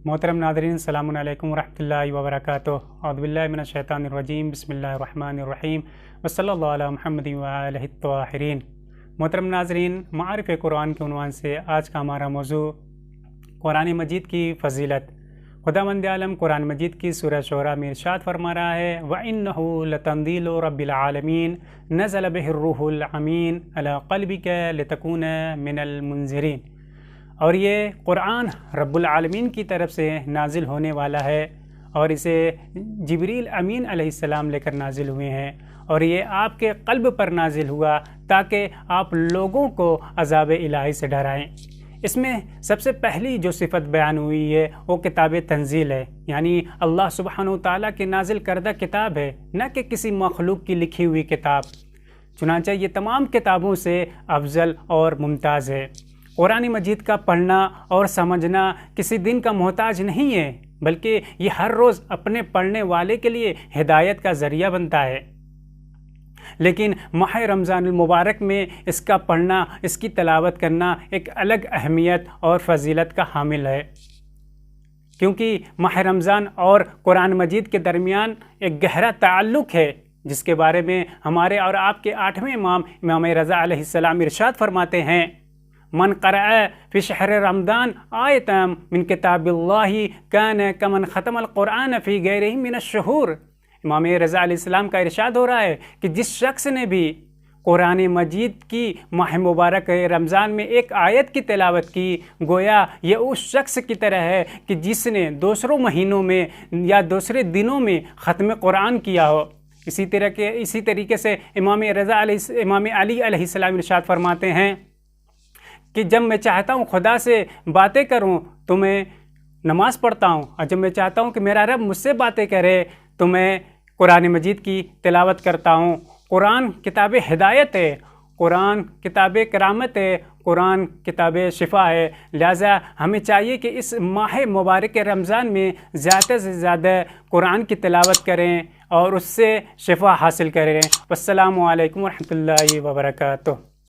मोहतरम नादरीन अस्सलामु अलैकुम वरहमतुल्लाहि वबरकातुहू। औज़ु बिल्लाहि मिनश शैतानिर रजीम बिस्मिल्लाहिर रहमानिर रहीम व सल्लल्लाहु अला मुहम्मदिन व आलिहि त्वाहिरीन। मोहतरम नाज़रीन, मारिफ़ कुरान के उन्वान से आज का हमारा मौजू कुरान मजीद की फ़जीलत। खुदावंद आलम कुरान मजीद की सूरह शूरा में इरशाद फरमा रहा है, व इन्नहु लतंज़ीलु रब्बिल आलमीन नज़ल बिहिर रूहुल अमीन अला क़ल्बिका लितकूना मिनल मुनज़िरीन। और ये कुरान रब्बुल आलमीन की तरफ से नाजिल होने वाला है और इसे जिब्रील अमीन अलैहिस्सलाम लेकर नाजिल हुए हैं और ये आपके क़ल्ब पर नाजिल हुआ ताकि आप लोगों को अज़ाब इलाही से डराएं। इसमें सबसे पहली जो सिफत बयान हुई है वो किताब तंजील है, यानी अल्लाह सुब्हानहू तआला की नाजिल करदा किताब है, न कि किसी मखलूक की लिखी हुई किताब। चुनांचे ये तमाम किताबों से अफजल और मुमताज़ है। कुरान मजीद का पढ़ना और समझना किसी दिन का मोहताज नहीं है, बल्कि ये हर रोज़ अपने पढ़ने वाले के लिए हिदायत का ज़रिया बनता है। लेकिन माह रमज़ानुल मुबारक में इसका पढ़ना, इसकी तिलावत करना एक अलग अहमियत और फ़जीलत का हामिल है, क्योंकि माह रमज़ान और कुरान मजीद के दरमियान एक गहरा ताल्लुक़ है, जिसके बारे में हमारे और आपके 8वें इमाम रज़ा अलैहिस्सलाम इरशाद फरमाते हैं, मन क़रअ फ़ी शहर रमज़ान आयतम मिन किताबिल्लाहि कान कमन ख़तमल क़ुरआन फ़ी गैरिही मिनश शुहूर। इमाम रज़ा अलैहिस्सलाम का इरशाद हो रहा है कि जिस शख्स ने भी कुरान मजीद की माह मुबारक रमज़ान में एक आयत की तिलावत की, गोया ये उस शख्स की तरह है कि जिसने दूसरों महीनों में या दूसरे दिनों में ख़त्म कुरान किया हो। इसी तरीके से इमाम अली अलैहिस्सलाम इरशाद फरमाते हैं कि जब मैं चाहता हूँ खुदा से बातें करूँ तो मैं नमाज़ पढ़ता हूँ, और जब मैं चाहता हूँ कि मेरा रब मुझसे बातें करे तो मैं कुरान मजीद की तिलावत करता हूँ। कुरान किताब हिदायत है, कुरान किताब करामत है, कुरान किताब शिफा है। लिहाजा हमें चाहिए कि इस माह मुबारक रमज़ान में ज़्यादा से ज़्यादा कुरान की तिलावत करें और उससे शिफा हासिल करें। वस्सलामु अलैकुम वरहमतुल्लाहि वबरकातुहू।